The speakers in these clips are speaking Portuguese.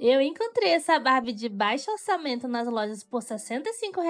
Eu encontrei essa Barbie de baixo orçamento nas lojas por R$ 65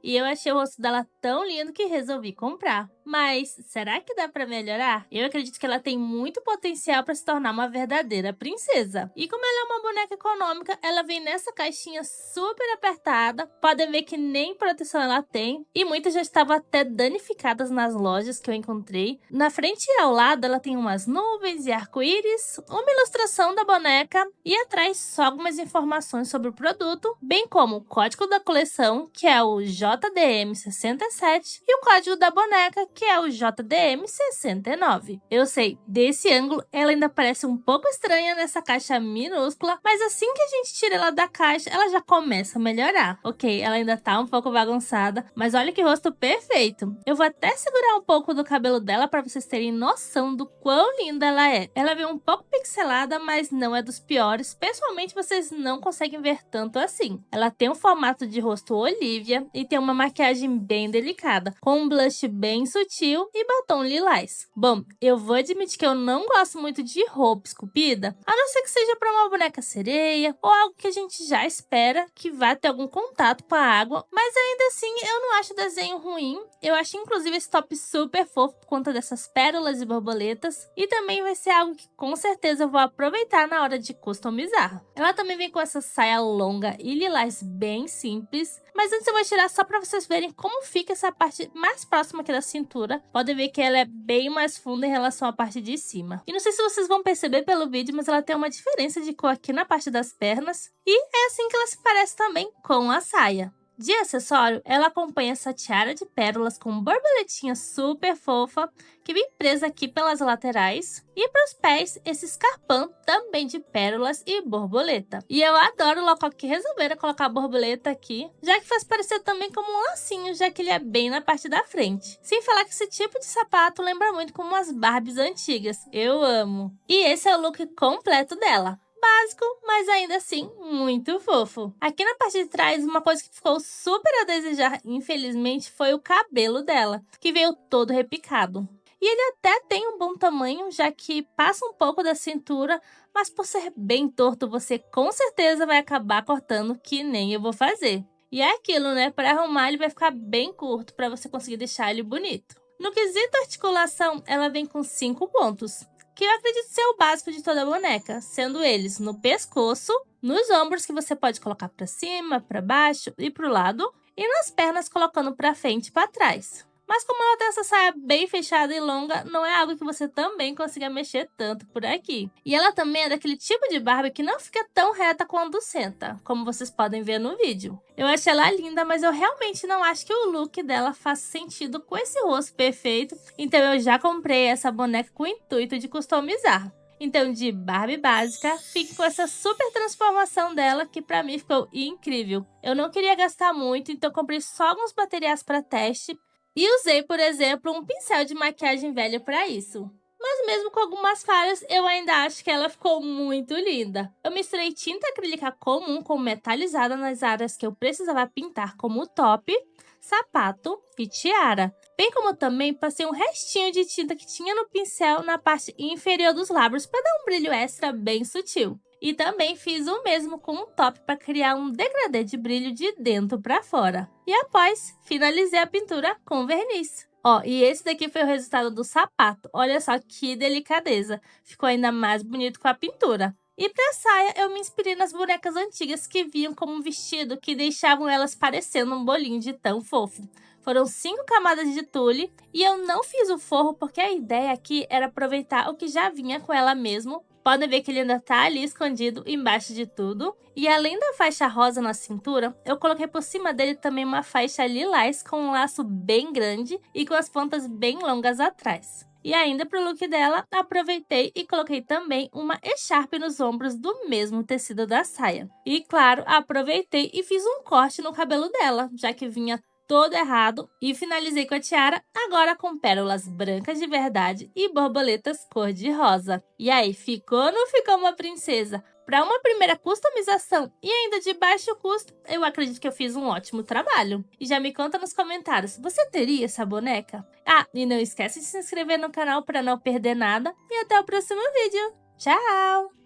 e eu achei o rosto dela tão lindo que resolvi comprar. Mas será que dá pra melhorar? Eu acredito que ela tem muito potencial para se tornar uma verdadeira princesa. E como ela é uma boneca econômica, ela vem nessa caixinha super apertada. Podem ver que nem proteção ela tem. E muitas já estavam até danificadas nas lojas que eu encontrei. Na frente e ao lado ela tem umas nuvens e arco-íris, uma ilustração da boneca e atrás só algumas informações sobre o produto, bem como o código da coleção, que é o JDM67, e o código da boneca, que é o JDM69. Eu sei, desse ângulo ela ainda parece um pouco estranha nessa caixa minúscula, mas assim que a gente tira ela da caixa, ela já começa a melhorar. Ok, ela ainda tá um pouco bagunçada, mas olha que rosto perfeito. Eu vou até segurar um pouco do cabelo dela para vocês terem noção do quão linda ela é. Ela vem um pouco pixelada, mas não é dos piores, pessoalmente vocês não conseguem ver tanto assim. Ela tem um formato de rosto Olivia e tem uma maquiagem bem delicada, com um blush bem sutil e batom lilás. Bom, eu vou admitir que eu não gosto muito de roupa esculpida, a não ser que seja para uma boneca sereia ou algo que a gente já espera que vá ter algum contato com a água, mas ainda assim eu não acho o desenho ruim. Eu acho inclusive esse top super fofo por conta dessas pérolas e borboletas, e também vai ser algo que com certeza eu vou aproveitar na hora de customizar. Ela também vem com essa saia longa e lilás bem simples, mas antes eu vou tirar só para vocês verem como fica essa parte mais próxima aqui da cintura. Podem ver que ela é bem mais funda em relação à parte de cima. E não sei se vocês vão perceber pelo vídeo, mas ela tem uma diferença de cor aqui na parte das pernas, e é assim que ela se parece também com a saia. De acessório, ela acompanha essa tiara de pérolas com borboletinha super fofa, que vem presa aqui pelas laterais. E para os pés, esse escarpão também de pérolas e borboleta. E eu adoro o local que resolveram colocar a borboleta aqui, já que faz parecer também como um lacinho, já que ele é bem na parte da frente. Sem falar que esse tipo de sapato lembra muito como umas Barbies antigas. Eu amo! E esse é o look completo dela. Básico, mas ainda assim muito fofo. Aqui na parte de trás, uma coisa que ficou super a desejar, infelizmente, foi o cabelo dela, que veio todo repicado. E ele até tem um bom tamanho, já que passa um pouco da cintura, mas por ser bem torto, você com certeza vai acabar cortando, que nem eu vou fazer. E é aquilo, né? Para arrumar, ele vai ficar bem curto, para você conseguir deixar ele bonito. No quesito articulação, ela vem com 5 pontos, que eu acredito ser o básico de toda a boneca, sendo eles no pescoço, nos ombros, que você pode colocar para cima, para baixo e para o lado, e nas pernas colocando para frente e para trás. Mas como ela tem essa saia bem fechada e longa, não é algo que você também consiga mexer tanto por aqui. E ela também é daquele tipo de Barbie que não fica tão reta quando senta, como vocês podem ver no vídeo. Eu achei ela linda, mas eu realmente não acho que o look dela faz sentido com esse rosto perfeito, então eu já comprei essa boneca com o intuito de customizar. Então, de Barbie básica, fique com essa super transformação dela, que pra mim ficou incrível. Eu não queria gastar muito, então comprei só alguns materiais para teste, e usei, por exemplo, um pincel de maquiagem velha para isso. Mas mesmo com algumas falhas, eu ainda acho que ela ficou muito linda. Eu misturei tinta acrílica comum com metalizada nas áreas que eu precisava pintar, como o top, sapato e tiara. Bem como também passei um restinho de tinta que tinha no pincel na parte inferior dos lábios para dar um brilho extra bem sutil. E também fiz o mesmo com o top para criar um degradê de brilho de dentro para fora. E após, finalizei a pintura com verniz. Ó, e esse daqui foi o resultado do sapato. Olha só que delicadeza. Ficou ainda mais bonito com a pintura. E para a saia, eu me inspirei nas bonecas antigas que vinham como um vestido que deixavam elas parecendo um bolinho de tão fofo. Foram 5 camadas de tule e eu não fiz o forro porque a ideia aqui era aproveitar o que já vinha com ela mesmo. Podem ver que ele ainda tá ali escondido embaixo de tudo. E além da faixa rosa na cintura, eu coloquei por cima dele também uma faixa lilás com um laço bem grande e com as pontas bem longas atrás. E ainda pro look dela, aproveitei e coloquei também uma echarpe nos ombros do mesmo tecido da saia. E claro, aproveitei e fiz um corte no cabelo dela, já que vinha todo errado, e finalizei com a tiara, agora com pérolas brancas de verdade e borboletas cor de rosa. E aí, ficou ou não ficou uma princesa? Para uma primeira customização e ainda de baixo custo, eu acredito que eu fiz um ótimo trabalho. E já me conta nos comentários, você teria essa boneca? Ah, e não esquece de se inscrever no canal para não perder nada, e até o próximo vídeo. Tchau!